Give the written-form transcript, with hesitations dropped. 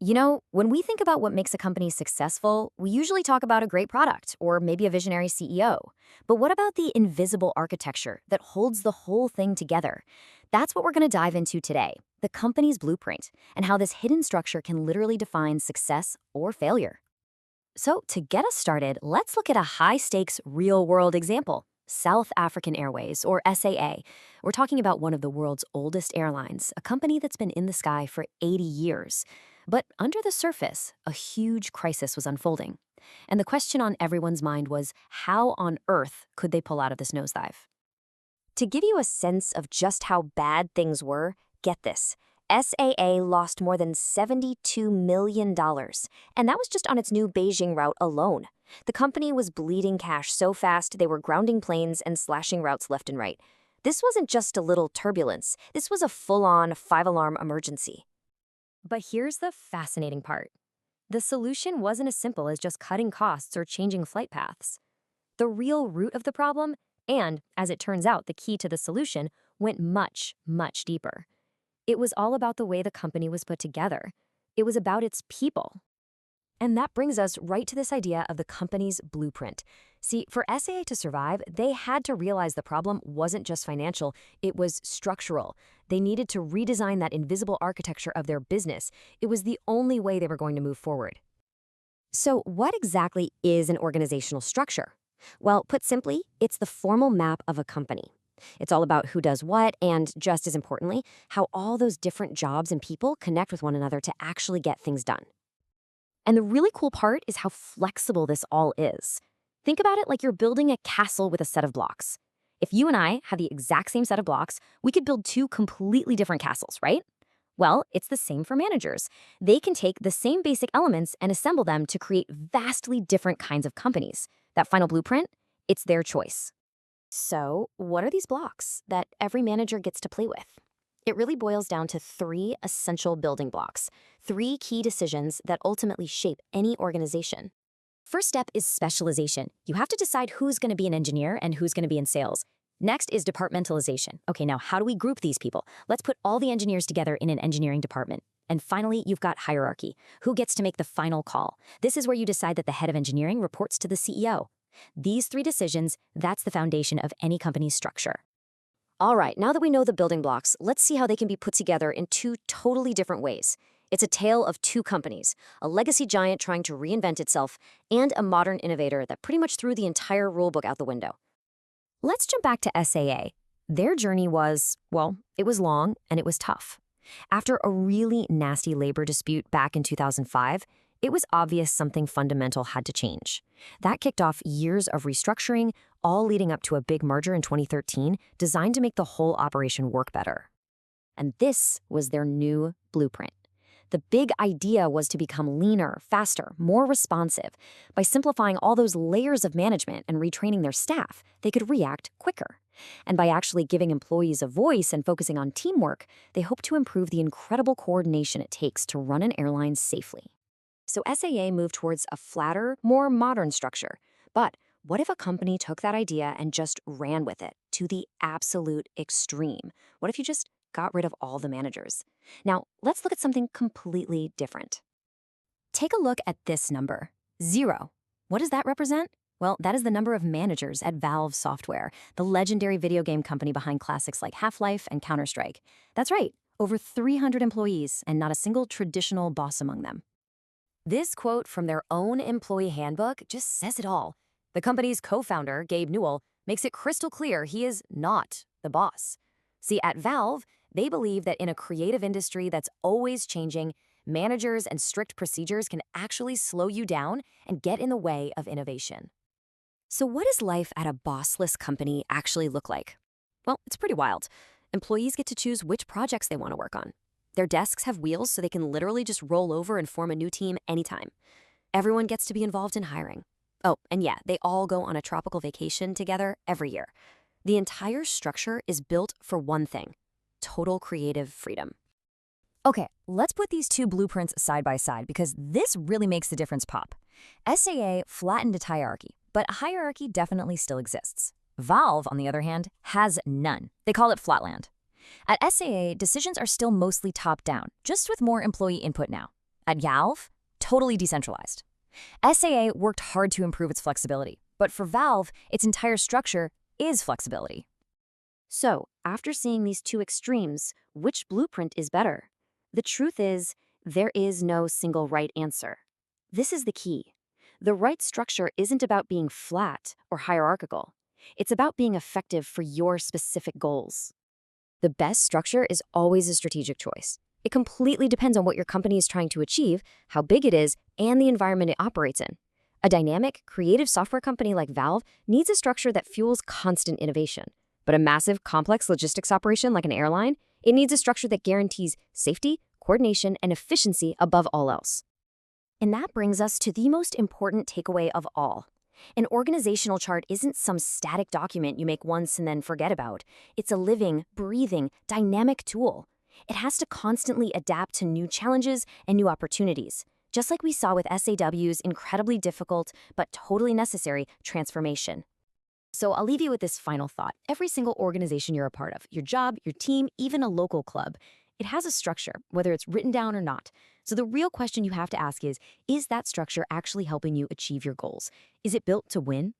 When we think about what makes a company successful, we usually talk about a great product or maybe a visionary CEO. But what about the invisible architecture that holds the whole thing together? That's what we're going to dive into today, the company's blueprint, and how this hidden structure can literally define success or failure. So, to get us started, let's look at a high stakes, real world example. South African Airways, or SAA. We're talking about one of the world's oldest airlines, a company that's been in the sky for 80 years. But under the surface, a huge crisis was unfolding. And the question on everyone's mind was, how on earth could they pull out of this nosedive? To give you a sense of just how bad things were, get this. SAA lost more than $72 million, and that was just on its new Beijing route alone. The company was bleeding cash so fast they were grounding planes and slashing routes left and right. This wasn't just a little turbulence. This was a full-on five-alarm emergency. But here's the fascinating part. The solution wasn't as simple as just cutting costs or changing flight paths. The real root of the problem, and, as it turns out, the key to the solution, went much, much deeper. It was all about the way the company was put together. It was about its people. And that brings us right to this idea of the company's blueprint. See, for SAA to survive, they had to realize the problem wasn't just financial, it was structural. They needed to redesign that invisible architecture of their business. It was the only way they were going to move forward. So, what exactly is an organizational structure? Well, put simply, it's the formal map of a company. It's all about who does what and, just as importantly, how all those different jobs and people connect with one another to actually get things done. And the really cool part is how flexible this all is. Think about it like you're building a castle with a set of blocks. If you and I had the exact same set of blocks, we could build two completely different castles, right? Well, it's the same for managers. They can take the same basic elements and assemble them to create vastly different kinds of companies. That final blueprint, it's their choice. So, what are these blocks that every manager gets to play with? It really boils down to three essential building blocks, three key decisions that ultimately shape any organization. First step is specialization. You have to decide who's going to be an engineer and who's going to be in sales. Next is departmentalization. Okay, now how do we group these people? Let's put all the engineers together in an engineering department. And finally, you've got hierarchy. Who gets to make the final call? This is where you decide that the head of engineering reports to the CEO. These three decisions, that's the foundation of any company's structure. All right, now that we know the building blocks, let's see how they can be put together in two totally different ways. It's a tale of two companies, a legacy giant trying to reinvent itself, and a modern innovator that pretty much threw the entire rulebook out the window. Let's jump back to SAA. Their journey was, well, it was long and it was tough. After a really nasty labor dispute back in 2005, it was obvious something fundamental had to change. That kicked off years of restructuring, all leading up to a big merger in 2013 designed to make the whole operation work better. And this was their new blueprint. The big idea was to become leaner, faster, more responsive. By simplifying all those layers of management and retraining their staff, they could react quicker. And by actually giving employees a voice and focusing on teamwork, they hope to improve the incredible coordination it takes to run an airline safely. So SAA moved towards a flatter, more modern structure. But what if a company took that idea and just ran with it to the absolute extreme? What if you just got rid of all the managers? Now, let's look at something completely different. Take a look at this number, 0. What does that represent? Well, that is the number of managers at Valve Software, the legendary video game company behind classics like Half-Life and Counter-Strike. That's right, over 300 employees and not a single traditional boss among them. This quote from their own employee handbook just says it all. The company's co-founder, Gabe Newell, makes it crystal clear he is not the boss. See, at Valve, they believe that in a creative industry that's always changing, managers and strict procedures can actually slow you down and get in the way of innovation. So what does life at a bossless company actually look like? Well, it's pretty wild. Employees get to choose which projects they want to work on. Their desks have wheels so they can literally just roll over and form a new team anytime. Everyone gets to be involved in hiring. Oh, and yeah, they all go on a tropical vacation together every year. The entire structure is built for one thing: total creative freedom. Okay, let's put these two blueprints side by side because this really makes the difference pop. SAA flattened its hierarchy, but a hierarchy definitely still exists. Valve, on the other hand, has none. They call it Flatland. At SAA, decisions are still mostly top-down, just with more employee input now. At Valve, totally decentralized. SAA worked hard to improve its flexibility, but for Valve, its entire structure is flexibility. So, after seeing these two extremes, which blueprint is better? The truth is, there is no single right answer. This is the key. The right structure isn't about being flat or hierarchical. It's about being effective for your specific goals. The best structure is always a strategic choice. It completely depends on what your company is trying to achieve, how big it is, and the environment it operates in. A dynamic, creative software company like Valve needs a structure that fuels constant innovation. But a massive, complex logistics operation like an airline, it needs a structure that guarantees safety, coordination, and efficiency above all else. And that brings us to the most important takeaway of all. An organizational chart isn't some static document you make once and then forget about. It's a living, breathing, dynamic tool. It has to constantly adapt to new challenges and new opportunities, just like we saw with SAW's incredibly difficult but totally necessary transformation. So I'll leave you with this final thought. Every single organization you're a part of, your job, your team, even a local club, it has a structure, whether it's written down or not. So the real question you have to ask is that structure actually helping you achieve your goals? Is it built to win?